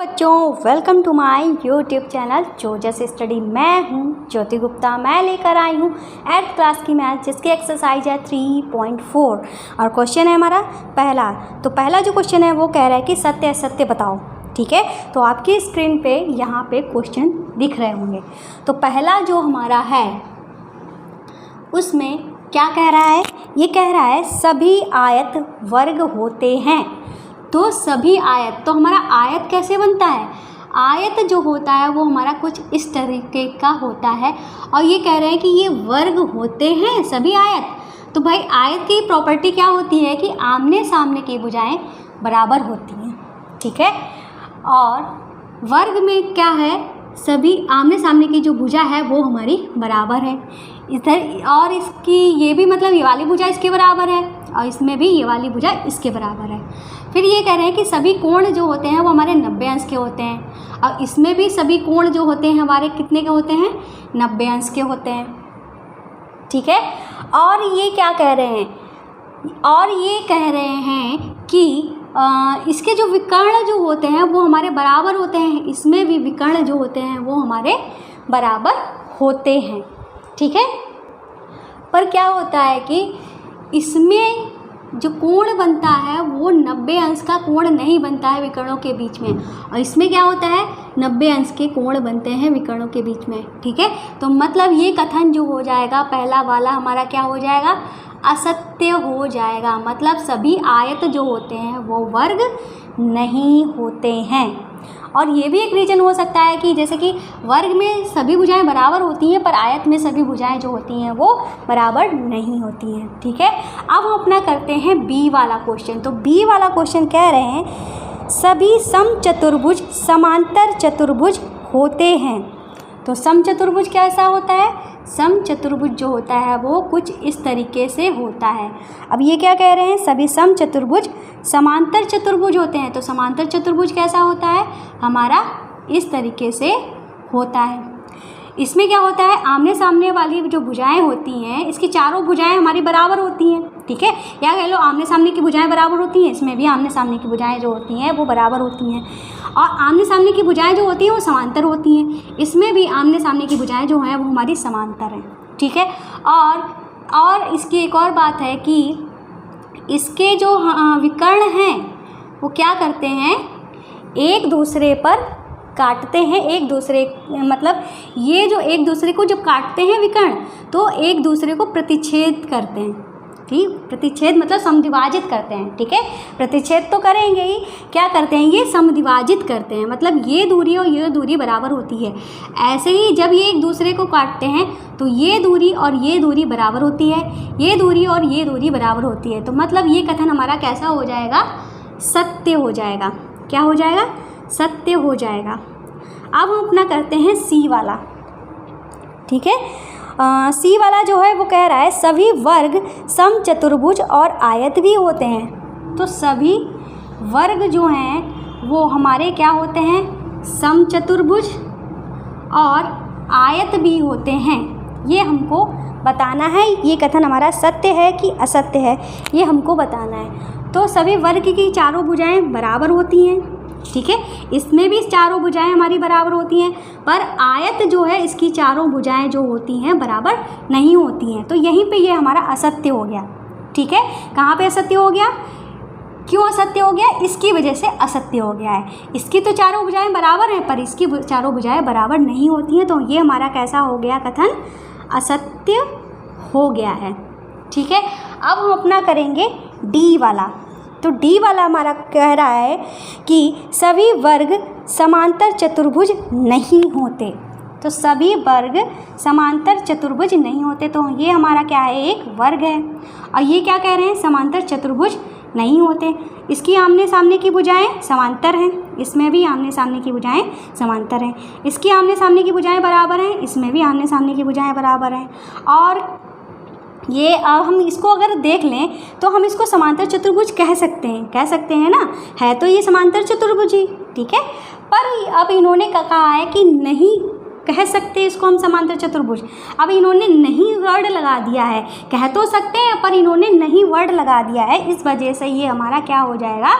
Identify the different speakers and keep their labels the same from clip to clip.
Speaker 1: बच्चों, welcome to my YouTube channel जोजस study. मैं हूं ज्योति गुप्ता। मैं लेकर आई हूं 8th क्लास की मैथ जिसकी एक्सरसाइज है 3.4 और क्वेश्चन है हमारा पहला। तो पहला जो क्वेश्चन है वो कह रहा है कि सत्य असत्य बताओ। ठीक है, तो आपकी स्क्रीन पे यहाँ पे क्वेश्चन दिख रहे होंगे। तो पहला जो हमारा है उसमें क्या कह रहा है? ये कह रहा है सभी आयत वर्ग होते हैं। तो सभी आयत, तो हमारा आयत कैसे बनता है? आयत जो होता है वो हमारा कुछ इस तरीके का होता है और ये कह रहे हैं कि ये वर्ग होते हैं सभी आयत। तो भाई आयत की प्रॉपर्टी क्या होती है कि आमने सामने की भुजाएं बराबर होती हैं। ठीक है, और वर्ग में क्या है? सभी आमने सामने की जो भुजा है वो हमारी बराबर है इधर, और इसकी ये भी मतलब ये वाली भुजा इसके बराबर है और इसमें भी ये वाली भुजा इसके बराबर है। फिर ये कह रहे हैं कि सभी कोण जो होते हैं वो हमारे 90 अंश के होते हैं और इसमें भी सभी कोण जो होते हैं हमारे कितने के होते हैं? 90 अंश के होते हैं। ठीक है, और ये क्या कह रहे हैं? और ये कह रहे हैं कि इसके जो विकर्ण जो होते हैं वो हमारे बराबर होते हैं। इसमें भी विकर्ण जो होते हैं वो हमारे बराबर होते हैं। ठीक है, पर क्या होता है कि इसमें जो कोण बनता है वो 90 अंश का कोण नहीं बनता है विकर्णों के बीच में, और इसमें क्या होता है? 90 अंश के कोण बनते हैं विकर्णों के बीच में। ठीक है, तो मतलब ये कथन जो हो जाएगा पहला वाला हमारा क्या हो जाएगा? असत्य हो जाएगा। मतलब सभी आयत जो होते हैं वो वर्ग नहीं होते हैं। और ये भी एक रीज़न हो सकता है कि जैसे कि वर्ग में सभी भुजाएं बराबर होती हैं पर आयत में सभी भुजाएं जो होती हैं वो बराबर नहीं होती हैं। ठीक है, अब हम अपना करते हैं बी वाला क्वेश्चन। तो बी वाला क्वेश्चन कह रहे हैं सभी समचतुर्भुज समांतर चतुर्भुज होते हैं। तो समचतुर्भुज कैसा होता है? समचतुर्भुज जो होता है वो कुछ इस तरीके से होता है। अब ये क्या कह रहे हैं? सभी समचतुर्भुज समांतर चतुर्भुज होते हैं। तो समांतर चतुर्भुज कैसा होता है? हमारा इस तरीके से होता है। इसमें क्या होता है? आमने सामने वाली जो भुजाएं होती हैं इसकी चारों भुजाएं हमारी बराबर होती हैं। ठीक है, या कह लो आमने सामने की भुजाएं बराबर होती हैं। इसमें भी आमने सामने की भुजाएं जो होती हैं वो बराबर होती हैं और आमने सामने की भुजाएं जो होती हैं वो समांतर होती हैं। इसमें भी आमने सामने की भुजाएं जो हैं वो हमारी समांतर हैं। ठीक है, और इसकी एक और बात है कि इसके जो विकर्ण हैं वो क्या करते हैं? एक दूसरे पर काटते हैं। एक दूसरे मतलब ये जो एक दूसरे को जब काटते हैं विकर्ण तो एक दूसरे को प्रतिच्छेद करते हैं। ठीक, प्रतिच्छेद मतलब समद्विभाजित करते हैं। ठीक है, प्रतिच्छेद तो करेंगे ही, क्या करते हैं? ये समद्विभाजित करते हैं। मतलब ये दूरी और ये दूरी बराबर होती है। ऐसे ही जब ये एक दूसरे को काटते हैं तो ये दूरी और ये दूरी बराबर होती है, ये दूरी और ये दूरी बराबर होती है। तो मतलब ये कथन हमारा कैसा हो जाएगा? सत्य हो जाएगा। क्या हो जाएगा? सत्य हो जाएगा। अब हम अपना करते हैं सी वाला। ठीक है, सी वाला जो है वो कह रहा है सभी वर्ग समचतुर्भुज और आयत भी होते हैं। तो सभी वर्ग जो हैं वो हमारे क्या होते हैं? समचतुर्भुज और आयत भी होते हैं। ये हमको बताना है। ये कथन हमारा सत्य है कि असत्य है ये हमको बताना है। तो सभी वर्ग की चारों भुजाएं बराबर होती हैं। ठीक है, इसमें भी चारों भुजाएं हमारी बराबर होती हैं पर आयत जो है इसकी चारों भुजाएं जो होती हैं बराबर नहीं होती हैं। तो यहीं पे ये हमारा असत्य हो गया। ठीक है, कहाँ पे असत्य हो गया? क्यों असत्य हो गया? इसकी वजह से असत्य हो गया है। इसकी तो चारों भुजाएं बराबर हैं पर इसकी चारों भुजाएं बराबर नहीं होती हैं। तो ये हमारा कैसा हो गया? कथन असत्य हो गया है। ठीक है, अब हम अपना करेंगे डी वाला। तो डी वाला हमारा कह रहा है कि सभी वर्ग समांतर चतुर्भुज नहीं होते। तो सभी वर्ग समांतर चतुर्भुज नहीं होते। तो ये हमारा क्या है? एक वर्ग है। और ये क्या कह रहे हैं? समांतर चतुर्भुज नहीं होते। इसकी आमने सामने की भुजाएं समांतर हैं। इसमें भी आमने सामने की भुजाएं समांतर हैं। इसकी आमने सामने की भुजाएं बराबर हैं। इसमें भी आमने सामने की भुजाएं बराबर हैं। और ये हम इसको अगर देख लें तो हम इसको समांतर चतुर्भुज कह सकते हैं ना, है तो ये समांतर चतुर्भुज ही। ठीक है, पर अब इन्होंने कहा है कि नहीं कह सकते इसको हम समांतर चतुर्भुज। अब इन्होंने नहीं वर्ड लगा दिया है। कह तो सकते हैं पर इन्होंने नहीं वर्ड लगा दिया है, इस वजह से ये हमारा क्या हो जाएगा?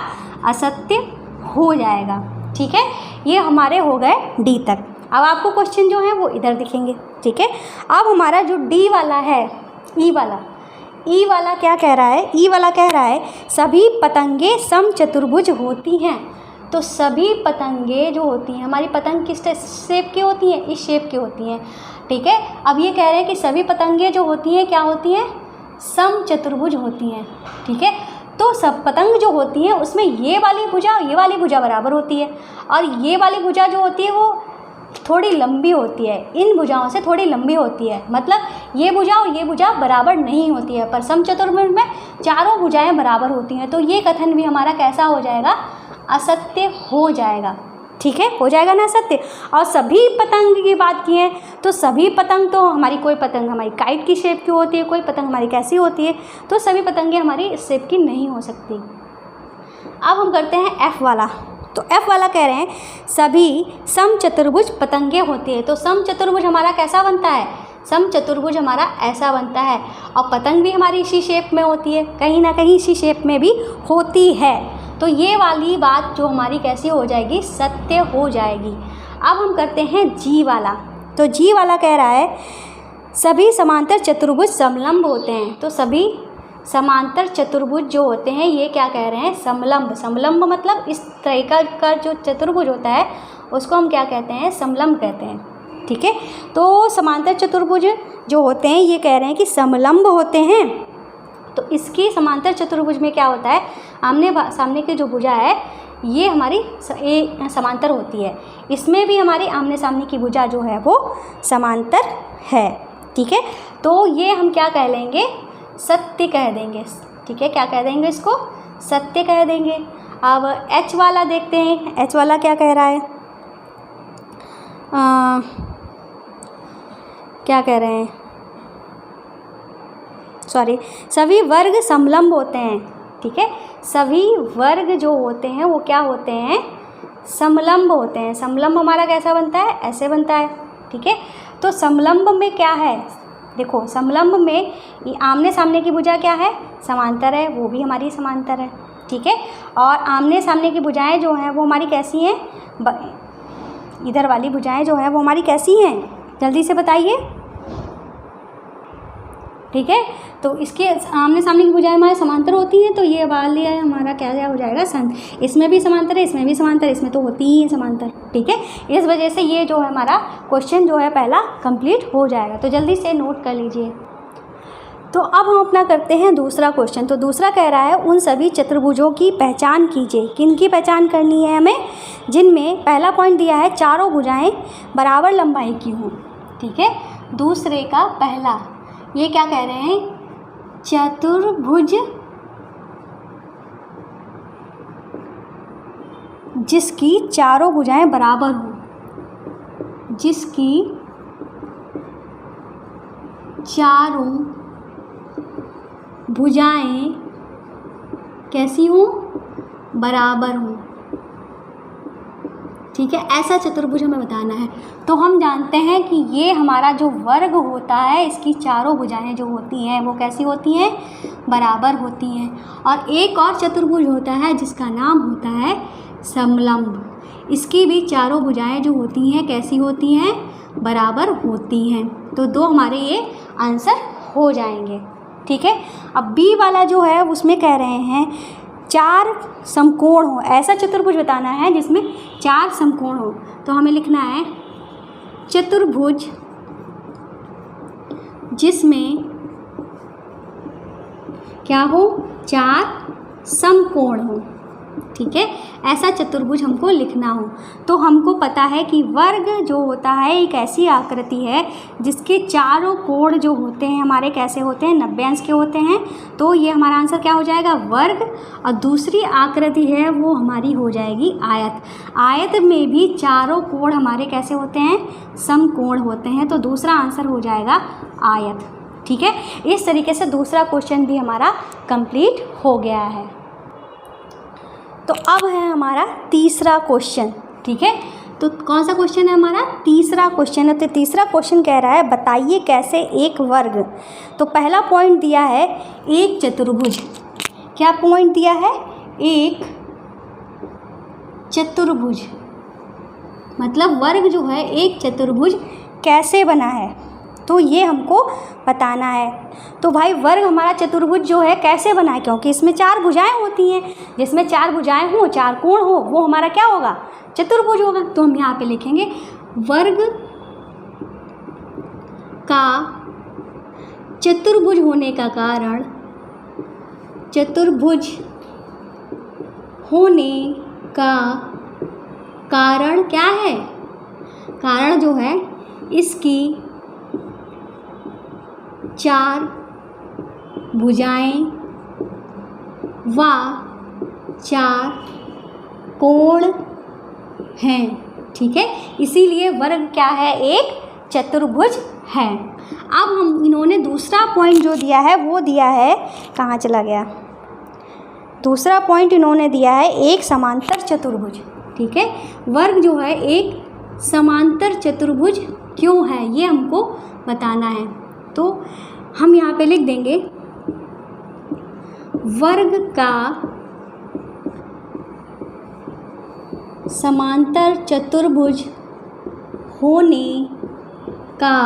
Speaker 1: असत्य हो जाएगा। ठीक है, ये हमारे हो गए डी तक। अब आपको क्वेश्चन जो है वो इधर दिखेंगे, ठीक है। अब हमारा जो डी वाला है, ई वाला क्या कह रहा है, ई वाला कह रहा है सभी पतंगे समचतुर्भुज होती हैं। तो सभी पतंगे जो होती हैं, हमारी पतंग किस शेप की होती हैं, इस शेप की होती हैं, ठीक है। अब ये कह रहे हैं कि सभी पतंगे जो होती हैं क्या होती हैं, समचतुर्भुज होती हैं, ठीक है। तो सब पतंग जो होती हैं उसमें ये वाली भुजा और ये वाली भुजा बराबर होती है, और ये वाली भुजा जो होती है वो थोड़ी लंबी होती है, इन भुजाओं से थोड़ी लंबी होती है। मतलब ये भुजा और ये भुजा बराबर नहीं होती है, पर समचतुर्भुज में चारों भुजाएं बराबर होती हैं। तो ये कथन भी हमारा कैसा हो जाएगा, असत्य हो जाएगा, ठीक है, हो जाएगा ना असत्य। और सभी पतंग की बात की है तो सभी पतंग तो हमारी, कोई पतंग हमारी काइट की शेप की होती है, कोई पतंग हमारी कैसी होती है, तो सभी पतंगें हमारी इस शेप की नहीं हो सकती। अब हम करते हैं एफ वाला। तो एफ वाला कह रहे हैं सभी समचतुर्भुज पतंगे होती है। तो समचतुर्भुज हमारा कैसा बनता है, समचतुर्भुज हमारा ऐसा बनता है, और पतंग भी हमारी इसी शेप में होती है, कहीं ना कहीं इसी शेप में भी होती है। तो ये वाली बात जो हमारी कैसी हो जाएगी, सत्य हो जाएगी। अब हम करते हैं जी वाला। तो जी वाला कह रहा है सभी समांतर चतुर्भुज समलंब होते हैं। तो सभी समांतर चतुर्भुज जो होते हैं ये क्या कह रहे हैं, समलंब। समलंब मतलब इस तरीका का जो चतुर्भुज होता है उसको हम क्या कहते हैं, समलंब कहते हैं, ठीक है। तो समांतर चतुर्भुज जो होते हैं ये कह रहे हैं कि समलंब होते हैं। तो इसकी समांतर चतुर्भुज में क्या होता है, आमने सामने की जो भुजा है ये हमारी समांतर होती है, इसमें भी हमारी आमने सामने की भुजा जो है वो समांतर है, ठीक है। तो ये हम क्या कह लेंगे, सत्य कह देंगे, ठीक है। क्या कह देंगे, इसको सत्य कह देंगे। अब एच वाला देखते हैं, एच वाला क्या कह रहा है, क्या कह रहे हैं, सॉरी, सभी वर्ग समलंब होते हैं, ठीक है। सभी वर्ग जो होते हैं वो क्या होते हैं, समलंब होते हैं। समलंब हमारा कैसा बनता है, ऐसे बनता है, ठीक है। तो समलंब में क्या है, देखो समलंब में ये आमने सामने की भुजा क्या है, समांतर है, वो भी हमारी समांतर है, ठीक है। और आमने सामने की भुजाएं जो हैं वो हमारी कैसी हैं, इधर वाली भुजाएं जो हैं वो हमारी कैसी हैं, जल्दी से बताइए, ठीक है। तो इसके आमने सामने की भुजाएं हमारे समांतर होती हैं। तो ये वाली है हमारा क्या हो जाएगा, संत। इसमें भी समांतर है, इसमें भी समांतर, इसमें तो होती ही है समांतर, ठीक है। इस वजह से ये जो है हमारा क्वेश्चन जो है पहला कंप्लीट हो जाएगा। तो जल्दी से नोट कर लीजिए। तो अब हम अपना करते हैं दूसरा क्वेश्चन। तो दूसरा कह रहा है उन सभी चतुर्भुजों की पहचान कीजिए। किन की पहचान करनी है हमें, जिनमें पहला पॉइंट दिया है चारों भुजाएं बराबर लंबाई की हों, ठीक है। दूसरे का पहला ये क्या कह रहे हैं, चतुर्भुज जिसकी चारों भुजाएं बराबर हों, जिसकी चारों भुजाएं कैसी हों, बराबर हों, ठीक है। ऐसा चतुर्भुज हमें बताना है। तो हम जानते हैं कि ये हमारा जो वर्ग होता है इसकी चारों भुजाएं जो होती हैं वो कैसी होती हैं, बराबर होती हैं। और एक और चतुर्भुज होता है जिसका नाम होता है समलंब। इसकी भी चारों भुजाएं जो होती हैं कैसी होती हैं, बराबर होती हैं। तो दो हमारे ये आंसर हो जाएंगे, ठीक है। अब बी वाला जो है उसमें कह रहे हैं चार समकोण हो, ऐसा चतुर्भुज बताना है जिसमें चार समकोण हो। तो हमें लिखना है चतुर्भुज जिसमें क्या हो, चार समकोण हो, ठीक है। ऐसा चतुर्भुज हमको लिखना हो। तो हमको पता है कि वर्ग जो होता है एक ऐसी आकृति है जिसके चारों कोण जो होते हैं हमारे कैसे होते हैं, 90 अंश के होते हैं। तो ये हमारा आंसर क्या हो जाएगा, वर्ग। और दूसरी आकृति है वो हमारी हो जाएगी आयत। आयत में भी चारों कोण हमारे कैसे होते हैं, समकोण होते हैं। तो दूसरा आंसर हो जाएगा आयत, ठीक है। इस तरीके से दूसरा क्वेश्चन भी हमारा कंप्लीट हो गया है। तो अब है हमारा तीसरा क्वेश्चन, ठीक है। तो कौन सा क्वेश्चन है हमारा, तीसरा क्वेश्चन है। तो तीसरा क्वेश्चन कह रहा है बताइए कैसे एक वर्ग। तो पहला पॉइंट दिया है एक चतुर्भुज। क्या पॉइंट दिया है, एक चतुर्भुज, मतलब वर्ग जो है एक चतुर्भुज कैसे बना है, तो ये हमको बताना है। तो भाई वर्ग हमारा चतुर्भुज जो है कैसे बना है, क्योंकि इसमें 4 भुजाएं होती हैं, जिसमें 4 भुजाएं हों, 4 कोण हो, वो हमारा क्या होगा, चतुर्भुज होगा। तो हम यहाँ पे लिखेंगे वर्ग का चतुर्भुज होने का कारण, चतुर्भुज होने का कारण क्या है, कारण जो है इसकी 4 भुजाएं व 4 कोण हैं, ठीक है। इसीलिए वर्ग क्या है, एक चतुर्भुज है। अब हम इन्होंने दूसरा पॉइंट जो दिया है वो दिया है, कहाँ चला गया, दूसरा पॉइंट इन्होंने दिया है एक समांतर चतुर्भुज, ठीक है। वर्ग जो है एक समांतर चतुर्भुज क्यों है, ये हमको बताना है। तो हम यहाँ पे लिख देंगे वर्ग का समांतर चतुर्भुज होने का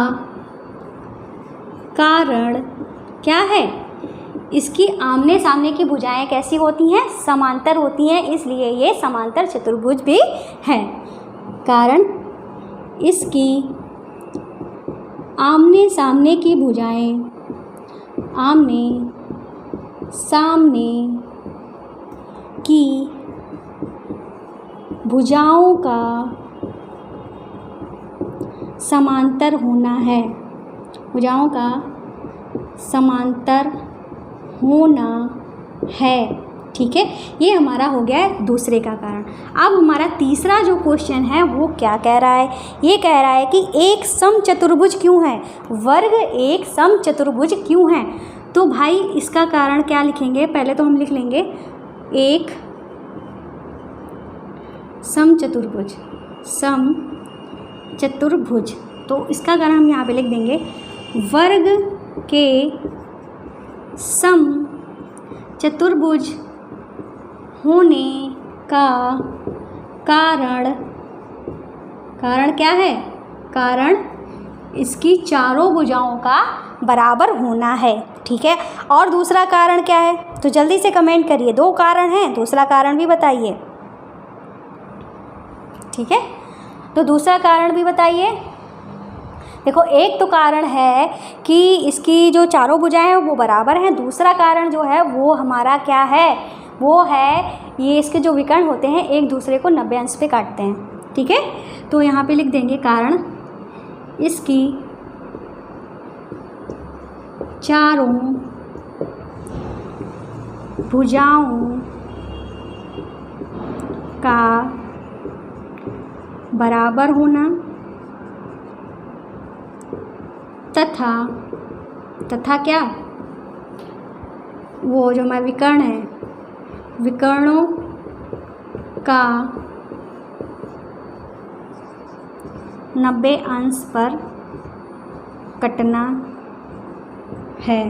Speaker 1: कारण क्या है, इसकी आमने सामने की भुजाएं कैसी होती हैं, समांतर होती हैं, इसलिए ये समांतर चतुर्भुज भी है। कारण इसकी आमने सामने की भुजाएं, आमने सामने की भुजाओं का समांतर होना है, भुजाओं का समांतर होना है, ठीक है। ये हमारा हो गया है दूसरे का कारण। अब हमारा तीसरा जो क्वेश्चन है वो क्या कह रहा है, ये कह रहा है कि एक समचतुर्भुज क्यों है, वर्ग एक समचतुर्भुज क्यों है। तो भाई इसका कारण क्या लिखेंगे, पहले तो हम लिख लेंगे एक समचतुर्भुज, समचतुर्भुज, तो इसका कारण हम यहाँ पे लिख देंगे वर्ग के समचतुर्भुज होने का कारण, कारण क्या है, कारण इसकी चारों भुजाओं का बराबर होना है, ठीक है। और दूसरा कारण क्या है, तो जल्दी से कमेंट करिए, 2 कारण हैं, दूसरा कारण भी बताइए, ठीक है। तो दूसरा कारण भी बताइए। देखो एक तो कारण है कि इसकी जो चारों भुजाएं हैं वो बराबर हैं, दूसरा कारण जो है वो हमारा क्या है, वो है ये इसके जो विकर्ण होते हैं एक दूसरे को 90 अंश पे काटते हैं, ठीक है। तो यहाँ पे लिख देंगे कारण इसकी चारों भुजाओं का बराबर होना तथा क्या, वो जो हमारे विकर्ण है, विकर्णों का 90 अंश पर कटना है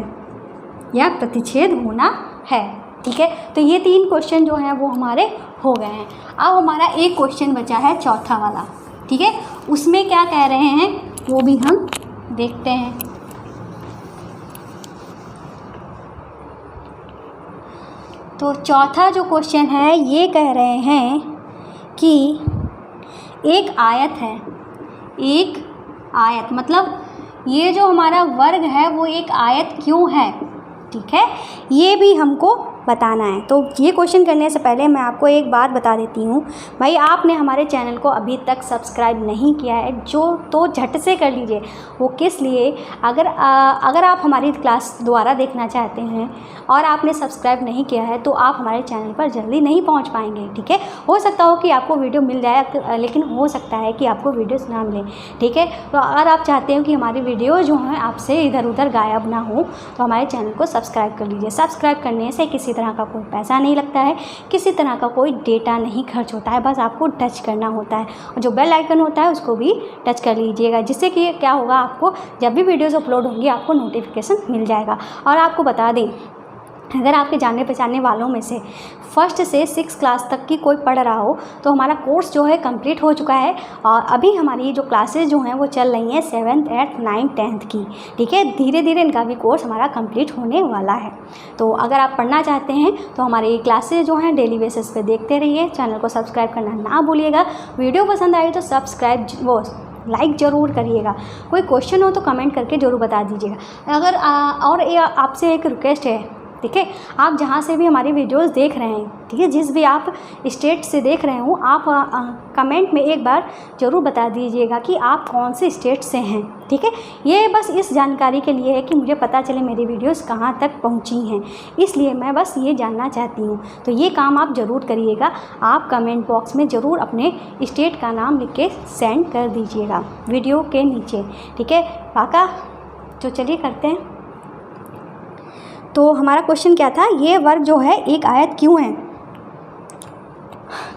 Speaker 1: या प्रतिच्छेद होना है, ठीक है। तो ये 3 क्वेश्चन जो हैं वो हमारे हो गए हैं। अब हमारा एक क्वेश्चन बचा है चौथा वाला, ठीक है। उसमें क्या कह रहे हैं वो भी हम देखते हैं। तो चौथा जो क्वेश्चन है ये कह रहे हैं कि एक आयत है, एक आयत मतलब ये जो हमारा वर्ग है वो एक आयत क्यों है, ठीक है, ये भी हमको बताना है। तो ये क्वेश्चन करने से पहले मैं आपको एक बात बता देती हूँ, भाई आपने हमारे चैनल को अभी तक सब्सक्राइब नहीं किया है जो तो झट से कर लीजिए। वो किस लिए, अगर आप हमारी क्लास दोबारा देखना चाहते हैं और आपने सब्सक्राइब नहीं किया है तो आप हमारे चैनल पर जल्दी नहीं पहुँच पाएंगे, ठीक है। हो सकता हो कि आपको वीडियो मिल जाए लेकिन हो सकता है कि आपको वीडियोस ना मिले, ठीक है। तो अगर आप चाहते हो कि हमारी वीडियो जो हैं आपसे इधर उधर गायब ना हो तो हमारे चैनल को सब्सक्राइब कर लीजिए। सब्सक्राइब करने से किसी तरह का कोई पैसा नहीं लगता है, किसी तरह का कोई डेटा नहीं खर्च होता है, बस आपको टच करना होता है और जो बेल आइकन होता है उसको भी टच कर लीजिएगा, जिससे कि क्या होगा, आपको जब भी वीडियोस अपलोड होंगी आपको नोटिफिकेशन मिल जाएगा। और आपको बता दें अगर आपके जानने पहचानने वालों में से फर्स्ट से 6 क्लास तक की कोई पढ़ रहा हो तो हमारा कोर्स जो है कंप्लीट हो चुका है और अभी हमारी जो क्लासेस जो हैं वो चल रही हैं 7th 8th 9th 10th की। ठीक है, धीरे धीरे इनका भी कोर्स हमारा कंप्लीट होने वाला है। तो अगर आप पढ़ना चाहते हैं तो हमारी क्लासेस जो हैं डेली बेसिस पे देखते रहिए। चैनल को सब्सक्राइब करना ना भूलिएगा। वीडियो पसंद आई तो सब्सक्राइब लाइक ज़रूर करिएगा। कोई क्वेश्चन हो तो कमेंट करके ज़रूर बता दीजिएगा। अगर और आपसे एक रिक्वेस्ट है, ठीक है, आप जहाँ से भी हमारी वीडियोस देख रहे हैं, ठीक है, जिस भी आप स्टेट से देख रहे हो, आप कमेंट में एक बार ज़रूर बता दीजिएगा कि आप कौन से स्टेट से हैं। ठीक है, ये बस इस जानकारी के लिए है कि मुझे पता चले मेरी वीडियोस कहाँ तक पहुँची हैं, इसलिए मैं बस ये जानना चाहती हूँ। तो ये काम आप ज़रूर करिएगा। आप कमेंट बॉक्स में ज़रूर अपने स्टेट का नाम लिख के सेंड कर दीजिएगा वीडियो के नीचे। ठीक है, पाका। तो चलिए करते हैं। तो हमारा क्वेश्चन क्या था, ये वर्ग जो है एक आयत क्यों है?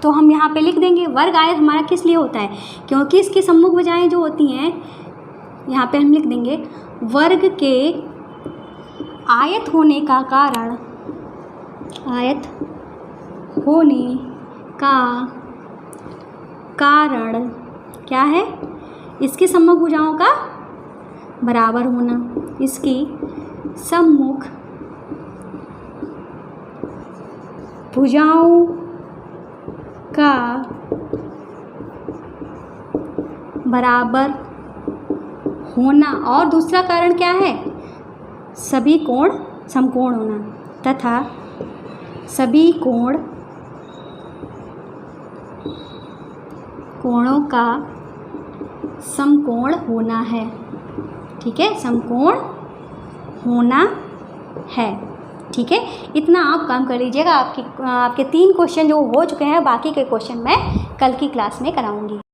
Speaker 1: तो हम यहाँ पे लिख देंगे वर्ग आयत हमारा किस लिए होता है, क्योंकि इसकी सम्मुख भुजाएं जो होती हैं, यहाँ पे हम लिख देंगे वर्ग के आयत होने का कारण, आयत होने का कारण क्या है? इसकी सम्मुख भुजाओं का बराबर होना। इसकी सम्मुख भुजाओं का बराबर होना। और दूसरा कारण क्या है? सभी कोण समकोण होना तथा सभी कोणों का समकोण होना है। ठीक है, समकोण होना है। ठीक है, इतना आप काम कर लीजिएगा। आपके 3 क्वेश्चन जो हो चुके हैं, बाकी के क्वेश्चन मैं कल की क्लास में कराऊंगी।